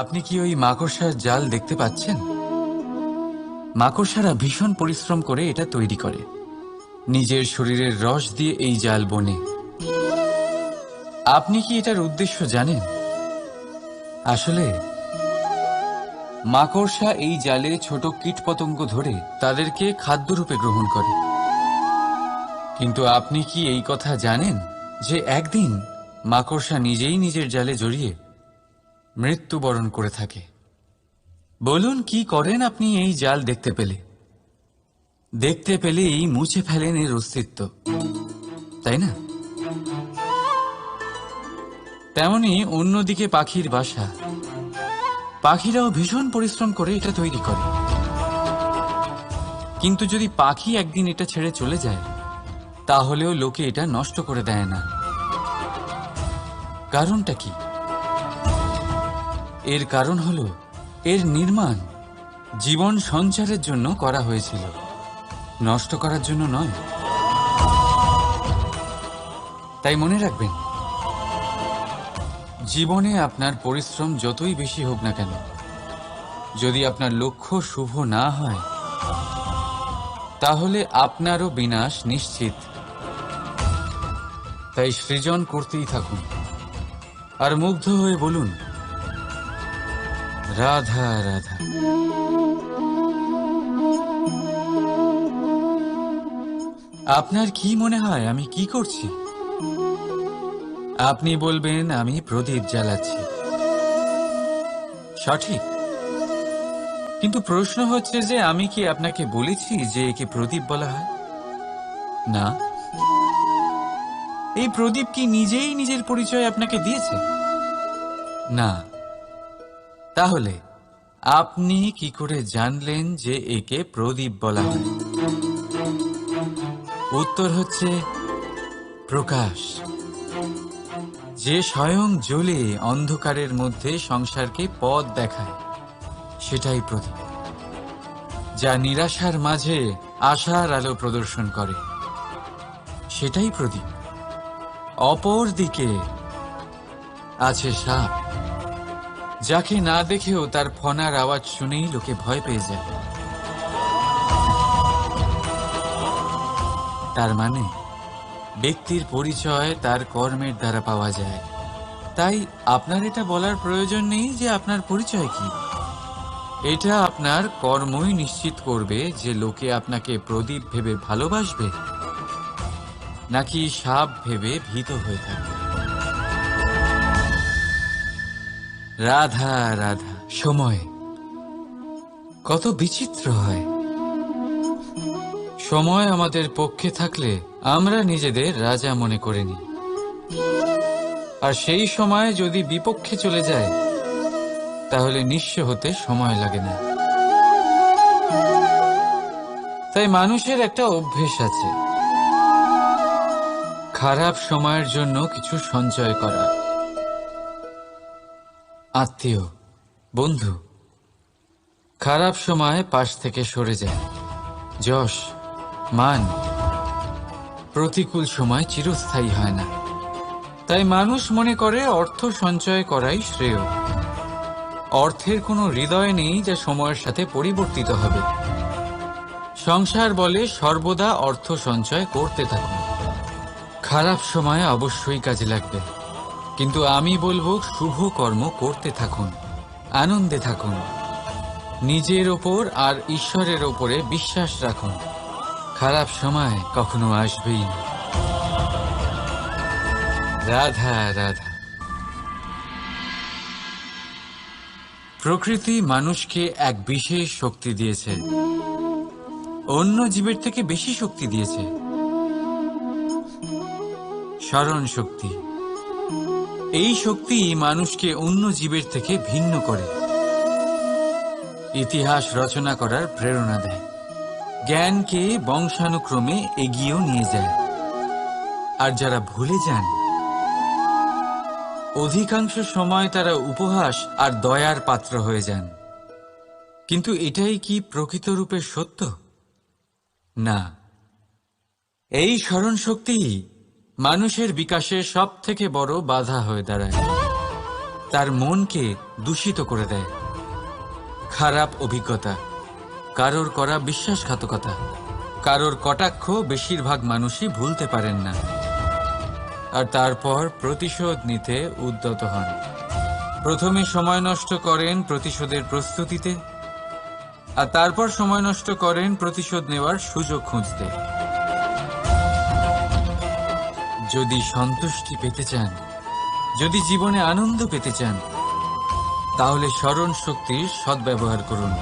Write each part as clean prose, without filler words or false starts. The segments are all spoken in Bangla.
আপনি কি ওই মাকড়সার জাল দেখতে পাচ্ছেন? মাকড়সারা ভীষণ পরিশ্রম করে এটা তৈরি করে। নিজের শরীরের রস দিয়ে এই জাল বোনে। আপনি কি এটার উদ্দেশ্য জানেন? আসলে মাকড়সা এই জালে ছোট কীটপতঙ্গ ধরে তাদেরকে খাদ্যরূপে গ্রহণ করে। কিন্তু আপনি কি এই কথা জানেন যে একদিন মাকড়সা নিজেই নিজের জালে জড়িয়ে মৃত্যুবরণ করে থাকে? বলুন, কি করেন আপনি এই জাল দেখতে পেলেই মুছে ফেলেন এর অস্তিত্ব, তাই না? তেমনি অন্যদিকে পাখির বাসা, পাখিরাও ভীষণ পরিশ্রম করে এটা তৈরি করে। কিন্তু যদি পাখি একদিন এটা ছেড়ে চলে যায়, তাহলেও লোকে এটা নষ্ট করে দেয় না। কারণটা কি? এর কারণ হলো এর নির্মাণ জীবন সঞ্চারের জন্য করা হয়েছিল, নষ্ট করার জন্য নয়। তাই মনে রাখবেন, জীবনে আপনার পরিশ্রম যতই বেশি হোক না কেন, যদি আপনার লক্ষ্য শুভ না হয়, তাহলে আপনারও বিনাশ নিশ্চিত। তাই সৃজন করতেই থাকুন আর মুগ্ধ হয়ে বলুন, রাধা রাধা। আপনার কি মনে হয় আমি কি করছি? আপনি বলবেন আমি প্রদীপ জ্বালাচ্ছি। সঠিক। কিন্তু প্রশ্ন হচ্ছে যে আমি কি আপনাকে বলেছি যে একে প্রদীপ বলা হয়? না। এই প্রদীপ কি নিজেই নিজের পরিচয় আপনাকে দিয়েছে? না। তাহলে আপনি কি করে জানলেন যে একে প্রদীপ বলা হয়? উত্তর হচ্ছে প্রকাশ, যে স্বয়ং জ্বলে অন্ধকারের মধ্যে সংসারকে পথ দেখায়, সেটাই প্রদীপ। যা নিরাশার মাঝে আশার আলো প্রদর্শন করে, সেটাই প্রদীপ। অপর দিকে আছে সাপ, যাকে না দেখেও তার ফনার আওয়াজ শুনেই লোকে ভয় পেয়ে যায়। তার মানে ব্যক্তির পরিচয় তার কর্মের দ্বারা পাওয়া যায়। তাই আপনার এটা বলার প্রয়োজন নেই যে আপনার পরিচয় কি। এটা আপনার কর্মই নিশ্চিত করবে যে লোকে আপনাকে প্রদীপ ভেবে ভালোবাসবে নাকি সাপ ভেবে ভীত হয়ে থাকবে। রাধা রাধা। সময় কত বিচিত্র হয়। সময় আমাদের পক্ষে থাকলে আমরা নিজেদের রাজা মনে করে নিই, আর সেই সময় যদি বিপক্ষে চলে যায়, তাহলে নিঃস্ব হতে সময় লাগে না। তাই মানুষের একটা অভ্যেস আছে, খারাপ সময়ের জন্য কিছু সঞ্চয় করা। আত্মীয়, বন্ধু খারাপ সময় পাশ থেকে সরে যায়। যশ, মান প্রতিকূল সময় চিরস্থায়ী হয় না। তাই মানুষ মনে করে অর্থ সঞ্চয় করাই শ্রেয়। অর্থের কোনো হৃদয় নেই যা সময়ের সাথে পরিবর্তিত হবে। সংসার বলে সর্বদা অর্থ সঞ্চয় করতে থাকুন। খারাপ সময় অবশ্যই কাজে লাগবে, কিন্তু আমি বলবো শুভ কর্ম করতে থাকুন, আনন্দে থাকুন, নিজের ওপর আর ঈশ্বরের ওপরে বিশ্বাস রাখুন। খারাপ সময় কখনো আসবেই না। রাধা রাধা। প্রকৃতি মানুষকে এক বিশেষ শক্তি দিয়েছে, অন্য জীবের থেকে বেশি শক্তি দিয়েছে। স্মরণ শক্তি। এই শক্তি মানুষকে অন্য জীবের থেকে ভিন্ন করে, ইতিহাস রচনা করার প্রেরণা দেয়, জ্ঞানকে বংশানুক্রমে এগিয়েও নিয়ে যায়। আর যারা ভুলে যান, অধিকাংশ সময় তারা উপহাস আর দয়ার পাত্র হয়ে যান। কিন্তু এটাই কি প্রকৃত রূপে সত্য? না। এই স্মরণ শক্তি মানুষের বিকাশে সব থেকে বড় বাধা হয়ে দাঁড়ায়। তার মনকে দূষিত করে দেয়। খারাপ অভিজ্ঞতা, কারোর করা বিশ্বাসঘাতকতা, কারোর কটাক্ষ বেশিরভাগ মানুষই ভুলতে পারেন না, আর তারপর প্রতিশোধ নিতে উদ্যত হন। প্রথমে সময় নষ্ট করেন প্রতিশোধের প্রস্তুতিতে, আর তারপর সময় নষ্ট করেন প্রতিশোধ নেওয়ার সুযোগ খুঁজতে। যদি সন্তুষ্টি পেতে চান, যদি জীবনে আনন্দ পেতে চান, তাহলে স্মরণ শক্তির সদ্ব্যবহার করুন।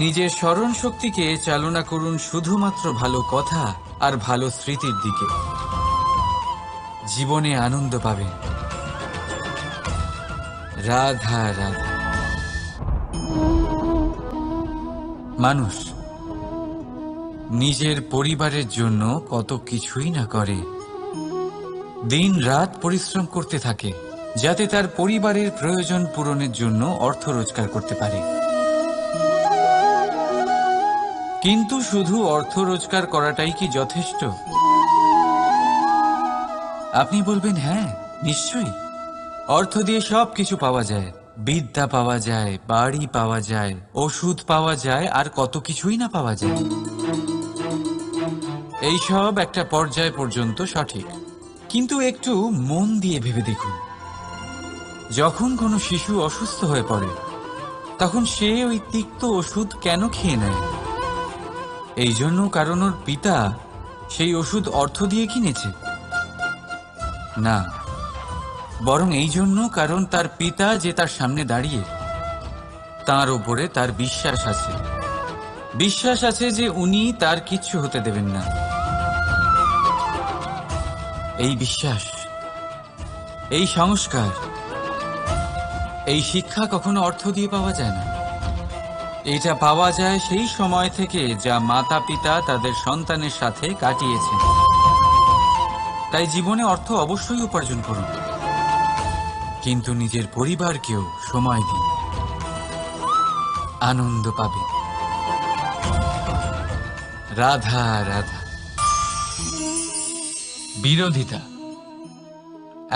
নিজের স্মরণ শক্তিকে চালনা করুন শুধুমাত্র ভালো কথা আর ভালো স্মৃতির দিকে। জীবনে আনন্দ পাবেন। রাধা রাধা। মানুষ নিজের পরিবারের জন্য কত কিছুই না করে, দিন রাত পরিশ্রম করতে থাকে যাতে তার পরিবারের প্রয়োজন পূরণের জন্য অর্থ রোজগার করতে পারে। কিন্তু শুধু অর্থ রোজগার করাটাই কি যথেষ্ট? আপনি বলবেন, হ্যাঁ নিশ্চয়ই, অর্থ দিয়ে সব কিছু পাওয়া যায়, বিদ্যা পাওয়া যায়, বাড়ি পাওয়া যায়, ওষুধ পাওয়া যায়, আর কত কিছুই না পাওয়া যায়। এইসব একটা পর্যায় পর্যন্ত সঠিক, কিন্তু একটু মন দিয়ে ভেবে দেখুন, যখন কোনো শিশু অসুস্থ হয়ে পড়ে তখন সে ওই তিক্ত ওষুধ কেন খেয়ে নেয়? এই জন্য কারণ ওর পিতা সেই ওষুধ অর্থ দিয়ে কিনেছে? না, বরং এই জন্য কারণ তার পিতা যে তার সামনে দাঁড়িয়ে, তার ওপরে তার বিশ্বাস আছে। বিশ্বাস আছে যে উনি তার কিচ্ছু হতে দেবেন না। এই বিশ্বাস, এই সংস্কার, এই শিক্ষা কখনো অর্থ দিয়ে পাওয়া যায় না। এটা পাওয়া যায় সেই সময় থেকে যা মাতা পিতা তাদের সন্তানের সাথে কাটিয়েছেন। তাই জীবনে অর্থ অবশ্যই উপার্জন করুন, কিন্তু নিজের পরিবারকেও সময় দিন, আনন্দ পাবে। রাধা রাধা। বিরোধিতা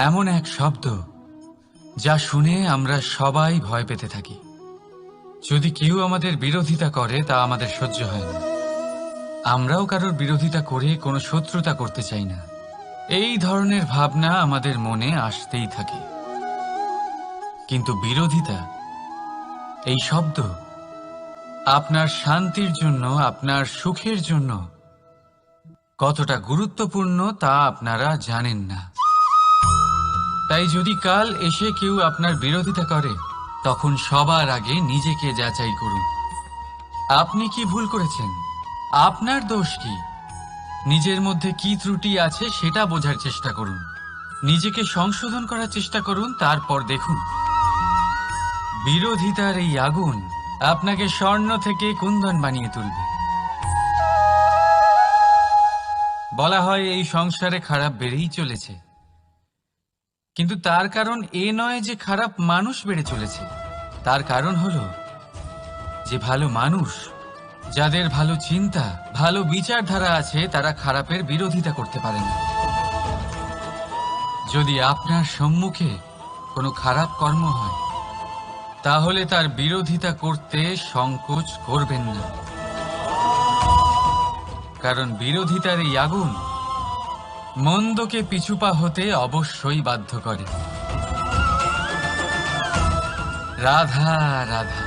এমন এক শব্দ যা শুনে আমরা সবাই ভয় পেতে থাকি। যদি কেউ আমাদের বিরোধিতা করে তা আমাদের সহ্য হয় না। আমরাও কারোর বিরোধিতা করে কোনো শত্রুতা করতে চাই না। এই ধরনের ভাবনা আমাদের মনে আসতেই থাকে। কিন্তু বিরোধিতা, এই শব্দ আপনার শান্তির জন্য, আপনার সুখের জন্য কতটা গুরুত্বপূর্ণ তা আপনারা জানেন না। তাই যদি কাল এসে কেউ আপনার বিরোধিতা করে, তখন সবার আগে নিজেকে যাচাই করুন। আপনি কি ভুল করেছেন? আপনার দোষ কি? নিজের মধ্যে কি ত্রুটি আছে সেটা বোঝার চেষ্টা করুন, নিজেকে সংশোধন করার চেষ্টা করুন, তারপর দেখুন বিরোধিতার এই আগুন আপনাকে স্বর্ণ থেকে কুন্দন বানিয়ে তুলবে। বলা হয় এই সংসারে খারাপ বেড়েই চলেছে, কিন্তু তার কারণ এ নয় যে খারাপ মানুষ বেড়ে চলেছে। তার কারণ হলো যে ভালো মানুষ, যাদের ভালো চিন্তা, ভালো বিচারধারা আছে, তারা খারাপের বিরোধিতা করতে পারে না। যদি আপনার সম্মুখে কোনো খারাপ কর্ম হয়, তাহলে তার বিরোধিতা করতে সংকোচ করবেন না, কারণ বিরোধিতার এই আগুন মন্দকে পিছুপা হতে অবশ্যই বাধ্য করে। রাধা রাধা।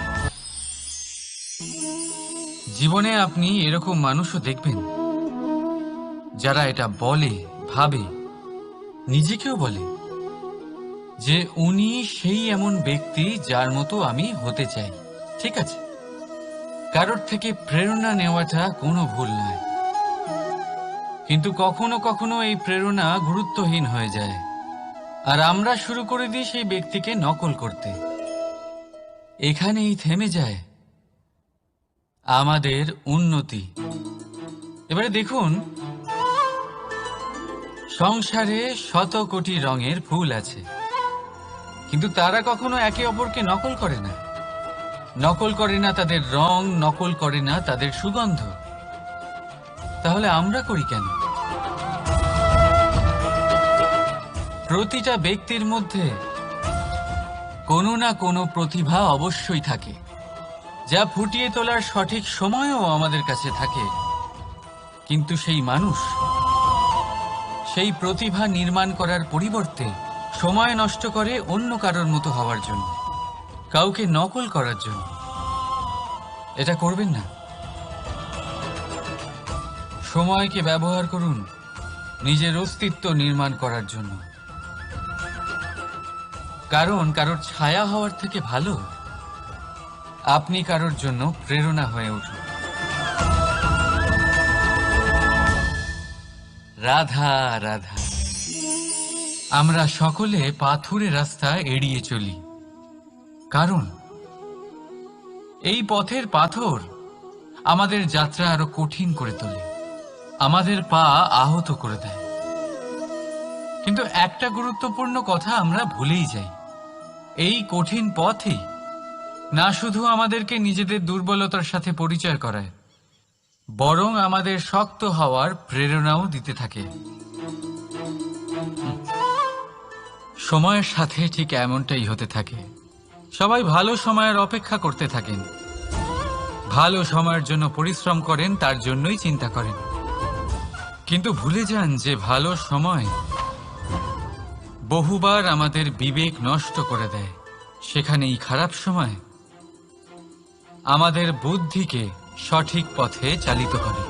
জীবনে আপনি এরকম মানুষও দেখবেন যারা এটা বলে, ভাবে, নিজেকেও বলে যে উনি সেই এমন ব্যক্তি যার মতো আমি হতে চাই। ঠিক আছে, কারোর থেকে প্রেরণা নেওয়াটা কোনো ভুল নয়, কিন্তু কখনো কখনো এই প্রেরণা গুরুত্বহীন হয়ে যায়, আর আমরা শুরু করে দিই সেই ব্যক্তিকে নকল করতে। এখানেই থেমে যায় আমাদের উন্নতি। এবারে দেখুন, সংসারে শত কোটি রঙের ফুল আছে, কিন্তু তারা কখনো একে অপরকে নকল করে না। নকল করে না তাদের রং, নকল করে না তাদের সুগন্ধ। তাহলে আমরা করি কেন? প্রতিটা ব্যক্তির মধ্যে কোনো না কোনো প্রতিভা অবশ্যই থাকে, যা ফুটিয়ে তোলার সঠিক সময়ও আমাদের কাছে থাকে। কিন্তু সেই মানুষ সেই প্রতিভা নির্মাণ করার পরিবর্তে সময় নষ্ট করে অন্য কারোর মতো হওয়ার জন্য, কাউকে নকল করার জন্য। এটা করবেন না। সময়কে ব্যবহার করুন নিজের অস্তিত্ব নির্মাণ করার জন্য। কারণ কারোর ছায়া হওয়ার থেকে ভালো আপনি কারোর জন্য প্রেরণা হয়ে উঠুন। রাধা রাধা। আমরা সকলে পাথুরে রাস্তা এড়িয়ে চলি, কারণ এই পথের পাথর আমাদের যাত্রা আরো কঠিন করে তোলে, আমাদের পা আহত করে দেয়। কিন্তু একটা গুরুত্বপূর্ণ কথা আমরা ভুলেই যাই, এই কঠিন পথই না শুধু আমাদেরকে নিজেদের দুর্বলতার সাথে পরিচয় করায়, বরং আমাদের শক্ত হওয়ার প্রেরণাও দিতে থাকে। সময়ের সাথে ঠিক এমনটাই হতে থাকে। সবাই ভালো সময়ের অপেক্ষা করতে থাকেন, ভালো সময়ের জন্য পরিশ্রম করেন, তার জন্যই চিন্তা করেন। কিন্তু ভুলে যান যে ভালো সময় বহুবার আমাদের বিবেক নষ্ট করে দেয়। সেখানেই খারাপ সময় আমাদের বুদ্ধিকে সঠিক পথে চালিত করে।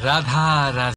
রাধা রাধা।